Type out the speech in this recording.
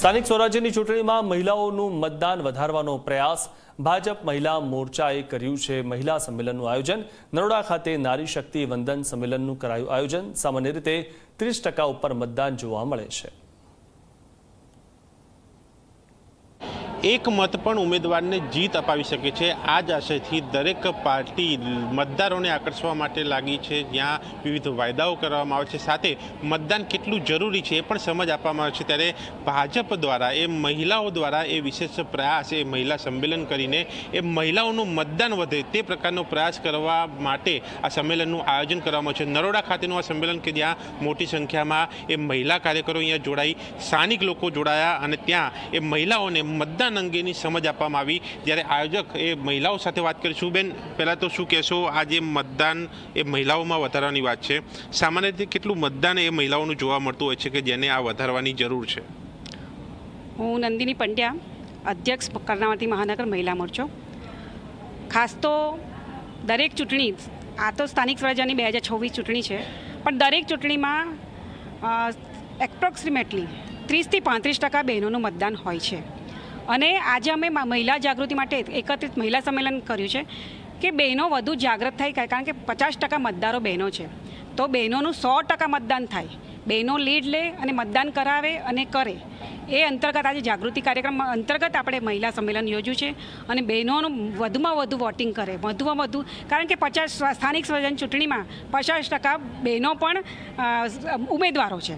સ્થાનિક સ્વરાજ્યની ચૂંટણીમાં મહિલાઓનું મતદાન વધારવાનો પ્રયાસ ભાજપ મહિલા મોરચાએ કર્યું છે। મહિલા સંમેલનનું આયોજન નરોડા ખાતે નારી શક્તિ વંદન સંમેલનનું કરાયું આયોજન। સામાન્ય રીતે 30% ઉપર મતદાન જોવા મળે છે। एक मत पण उम्मीदवारने जीत अपावी शके छे। आ ज आशयथी दरेक पार्टी मतदारोने आकर्षवा माटे लागी छे, ज्यां विविध वायदाओ करवामां आवे छे, साथे मतदान केटलुं जरूरी छे ए पण समज आपवामां आवे छे। त्यारे भाजप द्वारा ए महिलाओ द्वारा ए विशेष प्रयास ए महिला संमेलन करीने ए महिलाओनुं मतदान वधे ते प्रकारनो प्रयास करवा माटे आ संमेलननुं आयोजन करवामां आव्युं छे। नरोडा खातेनुं आ संमेलन के ज्यां मोटी संख्यामां ए महिला कार्यकरो अहींया जोडाई, स्थानिक लोको जोडाया अने त्यां ए महिलाओने मतदान अंगेनी समझ आपवामां आवी। ज्यारे आयोजक ए महिलाओ साथे वात करीशुं। बेन, पहेला तो शुं कहेशो, आज मतदान ए महिलाओमां વધારવાની વાત છે, સામાન્ય રીતે કેટલું મતદાન એ મહિલાઓનું જોવા મળતું હોય છે કે જેને આ વધારવાની જરૂર છે? હું નંદિની પંડ્યા, અધ્યક્ષ કર્ણાવતી મહાનગર મહિલા મોરચો। ખાસ તો દરેક ચૂંટણી, આ તો સ્થાનિક સ્વરાજ્યની 2026 ચૂંટણી છે, પણ દરેક ચૂંટણીમાં એપ્રોક્સિમેટલી 30 થી 35% બહેનોનું મતદાન હોય છે। અને આજે અમે મહિલા જાગૃતિ માટે એકત્રિત મહિલા સંમેલન કર્યું છે કે બહેનો વધુ જાગૃત થાય, કારણ કે 50% મતદારો બહેનો છે, તો બહેનોનું 100% મતદાન થાય, બહેનો લીડ લે અને મતદાન કરાવે અને કરે, એ અંતર્ગત આજે જાગૃતિ કાર્યક્રમ અંતર્ગત આપણે મહિલા સંમેલન યોજ્યું છે। અને બહેનોનું વધુમાં વધુ વોટિંગ કરે, વધુમાં વધુ, કારણ કે 50 સ્થાનિક સ્વરાજ્યની ચૂંટણીમાં 50% બહેનો પણ ઉમેદવારો છે।